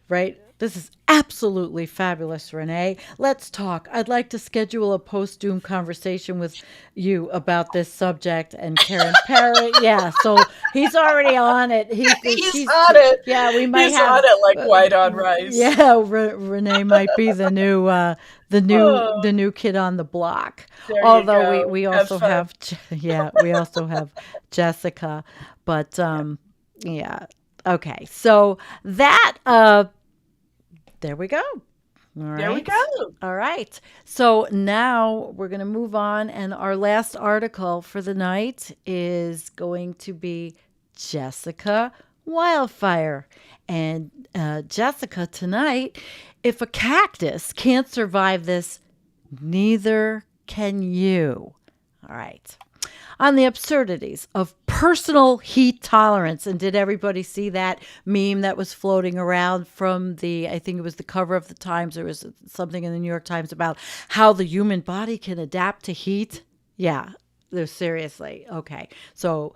right. This is absolutely fabulous, Renee. Let's talk. I'd like to schedule a post-Doom conversation with you about this subject. And Karen Perry, yeah, so he's already on it. He's on it. Yeah, we might He's have on it like white on rice. Yeah, Renee might be the new the new kid on the block. There Although you go. we also have we also have Jessica, but yeah. Okay. So that there we go. All right. There we go. All right. So now we're going to move on, and our last article for the night is going to be Jessica Wildfire. And Jessica, tonight, if a cactus can't survive this, neither can you. All right. On the absurdities of personal heat tolerance. And did everybody see that meme that was floating around from I think it was the cover of the Times. There was something in the New York Times about how the human body can adapt to heat. Yeah, seriously. Okay. So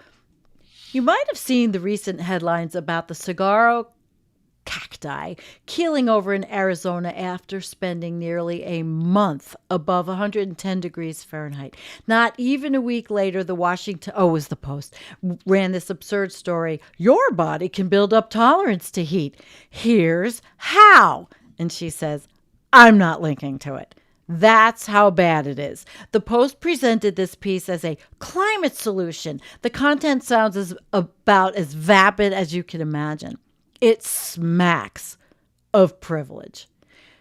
you might have seen the recent headlines about the saguaro cacti keeling over in Arizona after spending nearly a month above 110 degrees Fahrenheit. Not even a week later, the was the Post, ran this absurd story. Your body can build up tolerance to heat. Here's how. And she says, I'm not linking to it. That's how bad it is. The Post presented this piece as a climate solution. The content sounds about as vapid as you can imagine. It smacks of privilege.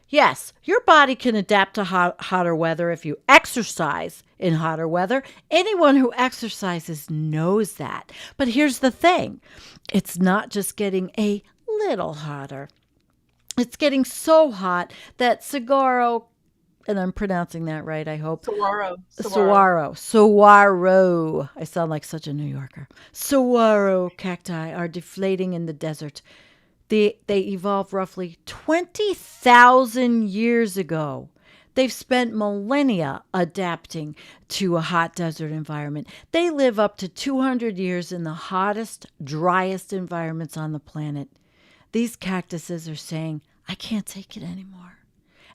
Yes, your body can adapt to hotter weather if you exercise in hotter weather. Anyone who exercises knows that. But here's the thing. It's not just getting a little hotter. It's getting so hot that saguaro, and I'm pronouncing that right, I hope. Saguaro. I sound like such a New Yorker. Saguaro cacti are deflating in the desert. They evolved roughly 20,000 years ago. They've spent millennia adapting to a hot desert environment. They live up to 200 years in the hottest, driest environments on the planet. These cactuses are saying, I can't take it anymore,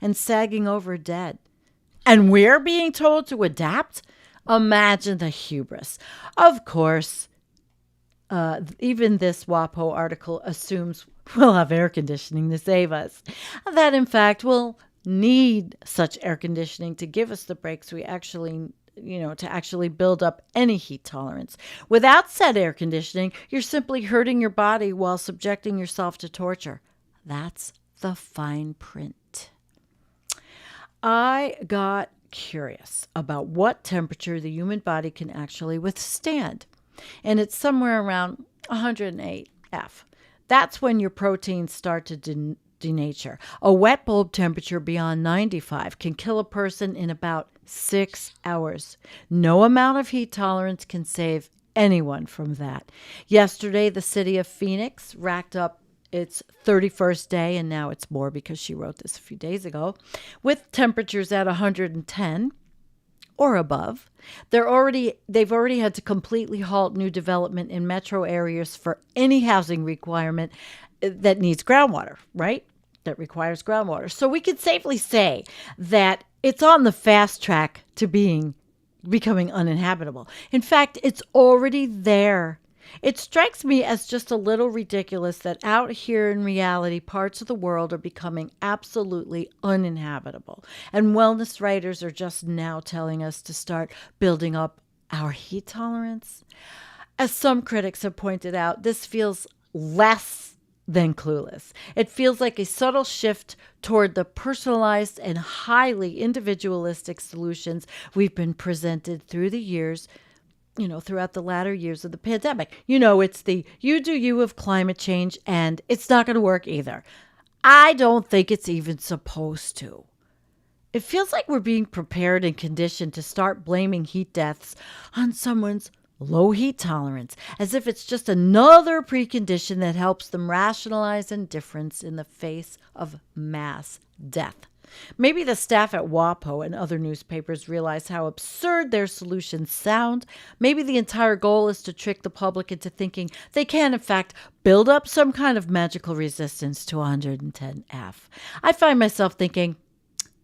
and sagging over dead. And we're being told to adapt? Imagine the hubris. Of course, even this WAPO article assumes we'll have air conditioning to save us. That, in fact, we'll need such air conditioning to give us the breaks we actually, to actually build up any heat tolerance. Without said air conditioning, you're simply hurting your body while subjecting yourself to torture. That's the fine print. I got curious about what temperature the human body can actually withstand. And it's somewhere around 108 F. That's when your proteins start to denature. A wet bulb temperature beyond 95 can kill a person in about 6 hours. No amount of heat tolerance can save anyone from that. Yesterday, the city of Phoenix racked up its 31st day, and now it's more because she wrote this a few days ago, with temperatures at 110 or above. They've already had to completely halt new development in metro areas for any housing requirement that needs groundwater, right? That requires groundwater. So we could safely say that it's on the fast track to becoming uninhabitable. In fact, it's already there. It strikes me as just a little ridiculous that out here in reality, parts of the world are becoming absolutely uninhabitable. And wellness writers are just now telling us to start building up our heat tolerance. As some critics have pointed out, this feels less than clueless. It feels like a subtle shift toward the personalized and highly individualistic solutions we've been presented through the years, throughout the latter years of the pandemic. It's the you do you of climate change, and it's not going to work either. I don't think it's even supposed to. It feels like we're being prepared and conditioned to start blaming heat deaths on someone's low heat tolerance, as if it's just another precondition that helps them rationalize indifference in the face of mass death. Maybe the staff at WAPO and other newspapers realize how absurd their solutions sound. Maybe the entire goal is to trick the public into thinking they can, in fact, build up some kind of magical resistance to 110 F. I find myself thinking,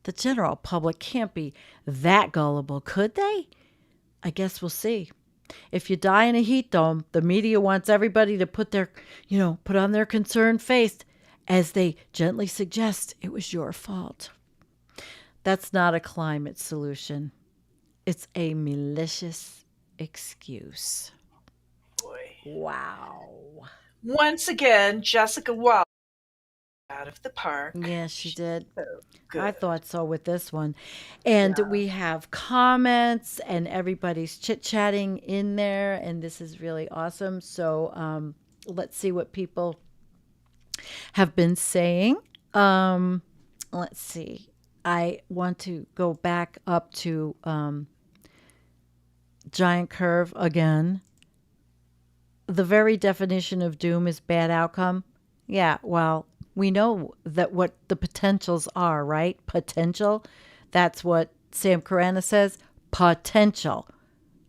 the general public can't be that gullible, could they? I guess we'll see. If you die in a heat dome, the media wants everybody to put on their concerned face as they gently suggest it was your fault. That's not a climate solution. It's a malicious excuse. Boy. Wow. Once again, Jessica Wild out of the park. Yes, she did. So good. I thought so with this one. And we have comments and everybody's chit-chatting in there, and this is really awesome. So let's see what people have been saying. Let's see. I want to go back up to Giant Curve again. The very definition of doom is bad outcome. Yeah, well, we know that what the potentials are, right? Potential. That's what Sam Carana says. Potential.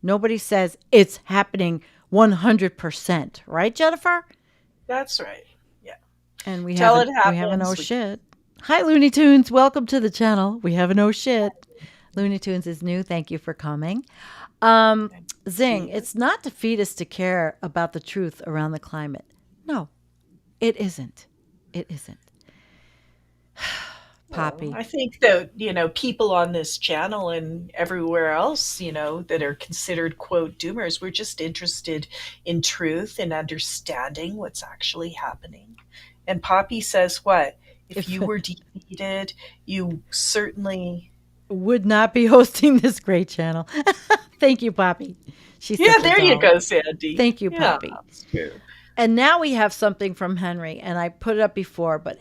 Nobody says it's happening 100%. Right, Jennifer? That's right. Yeah. And we Till have it happens. we have an oh shit. Hi, Looney Tunes. Welcome to the channel. We have an oh shit. Looney Tunes is new. Thank you for coming. Zing, it's not defeatist to care about the truth around the climate. No, it isn't. It isn't. Poppy. Well, I think that, people on this channel and everywhere else, that are considered, quote, doomers, we're just interested in truth and understanding what's actually happening. And Poppy says what? If you were defeated, you certainly would not be hosting this great channel. Thank you, Poppy. There you go, Sandy. Thank you, Poppy. Yeah, that's true. And now we have something from Henry, and I put it up before, but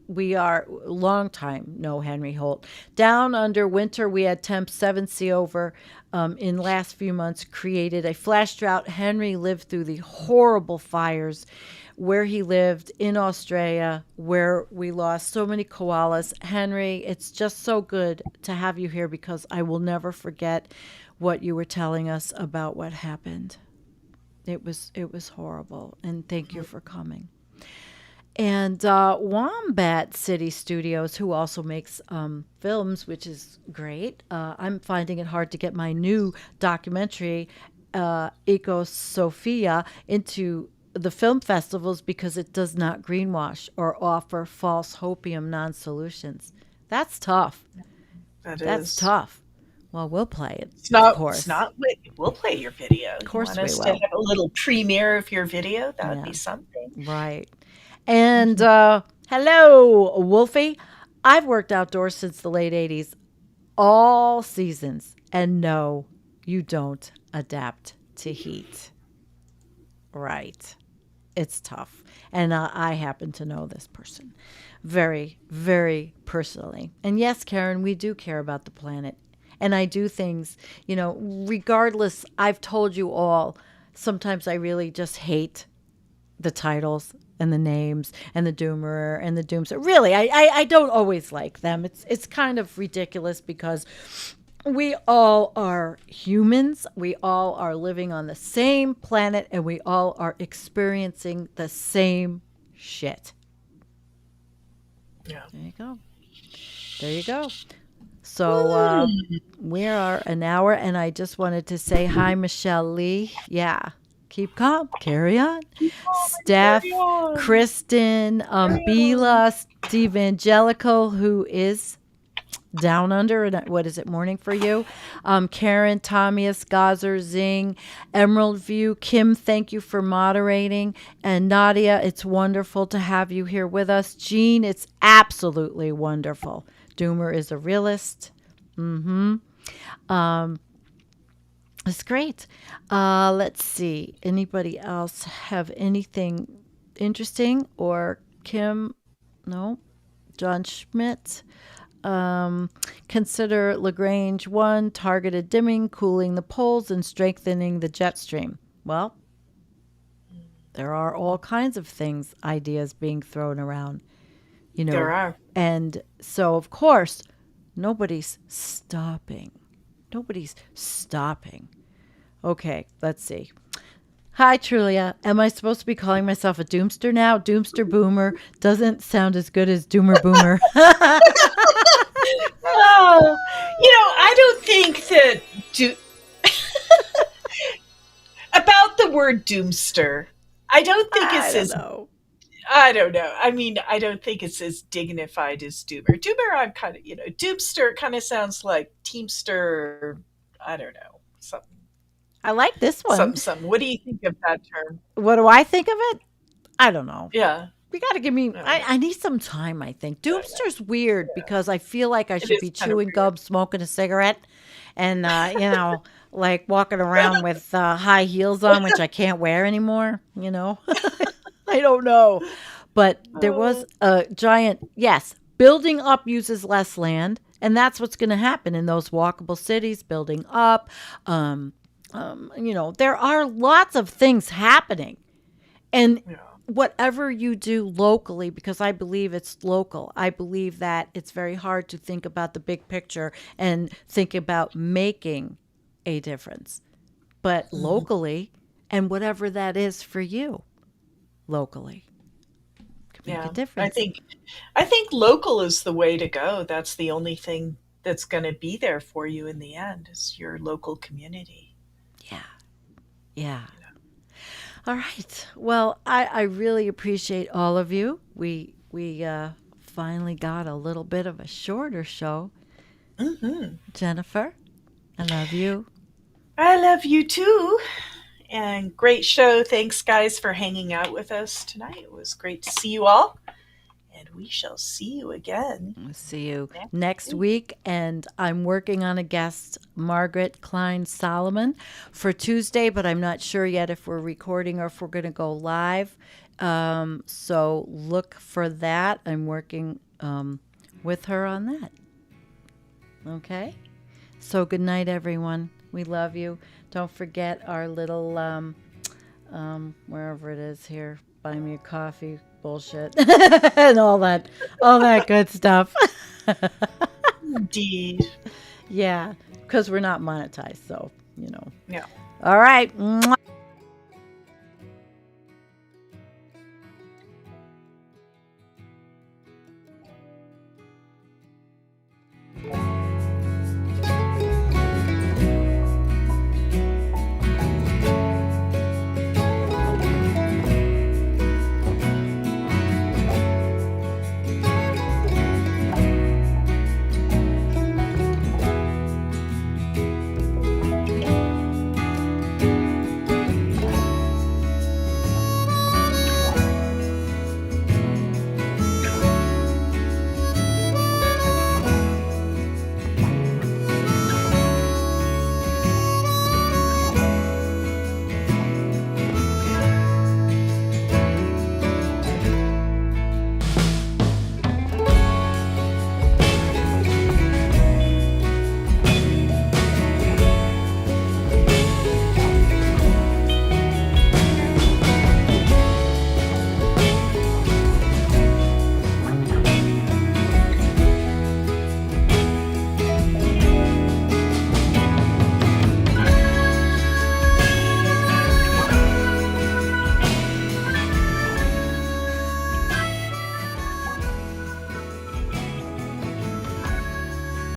we are long time no Henry Holt. Down under winter, we had temps 7C over in last few months, created a flash drought. Henry lived through the horrible fires where he lived in Australia, where we lost so many koalas. Henry, it's just so good to have you here because I will never forget what you were telling us about what happened. It was horrible, and thank you for coming. And Wombat City Studios, who also makes films, which is great. I'm finding it hard to get my new documentary, Eco Sophia, into the film festivals because it does not greenwash or offer false hopium non-solutions. That's tough. That's tough. Well, we'll play it. Of course. We'll play your video. Of course, you want us we to will. have a little premiere of your video? That would be something. Right. And hello, Wolfie. I've worked outdoors since the late 80s. all seasons. And no, you don't adapt to heat. Right. It's tough. And I happen to know this person very, very personally. And yes, Karen, we do care about the planet. And I do things, regardless, I've told you all, sometimes I really just hate the titles and the names and the doomer and the doomster. Really, I don't always like them. It's kind of ridiculous because we all are humans. We all are living on the same planet and we all are experiencing the same shit. Yeah. There you go. There you go. So we are an hour, and I just wanted to say hi, Michelle Lee. Yeah. Keep calm. Carry on. Steph, carry on. Kristen, Bila, Steve Angelico, who is down under, and what is it, morning for you? Karen, Thomias, Gazer, Zing, Emerald View, Kim, thank you for moderating. And Nadia, it's wonderful to have you here with us. Jean, it's absolutely wonderful. Doomer is a realist. It's great. Let's see. Anybody else have anything interesting? Or Kim? No? John Schmidt? Consider Lagrange 1, targeted dimming, cooling the poles, and strengthening the jet stream. Well, there are all kinds of things, ideas being thrown around. There are. And so, of course, nobody's stopping. Nobody's stopping. Okay, let's see. Hi, Trulia. Am I supposed to be calling myself a doomster now? Doomster boomer doesn't sound as good as doomer boomer. Oh, I don't think that about the word doomster. I don't think it's as know. I don't know. I mean, I don't think it's as dignified as doomer. Doomer, I'm kind of, doomster kind of sounds like teamster. I don't know, something. I like this one. Something. What do you think of that term? What do I think of it? I don't know. Yeah. You got to give me, I need some time, I think. Doomster's weird because I feel like I should be chewing gum, smoking a cigarette, and, like walking around with high heels on, which I can't wear anymore, I don't know. But there was a giant, yes, building up uses less land, and that's what's going to happen in those walkable cities, building up. There are lots of things happening. And whatever you do locally, because I believe it's local, I believe that it's very hard to think about the big picture and think about making a difference. But locally, and whatever that is for you, locally, can make a difference. I think local is the way to go. That's the only thing that's going to be there for you in the end is your local community. Yeah. All right. Well, I really appreciate all of you. We finally got a little bit of a shorter show. Jennifer, I love you. I love you too. And great show. Thanks, guys, for hanging out with us tonight. It was great to see you all. And we shall see you again. We'll see you next week. And I'm working on a guest, Margaret Klein Solomon, for Tuesday, but I'm not sure yet if we're recording or if we're going to go live. So look for that. I'm working with her on that. Okay? So good night, everyone. We love you. Don't forget our little, wherever it is here, buy me a coffee bullshit and all that good stuff. Indeed. Yeah, because we're not monetized, so, Yeah. All right. Mwah.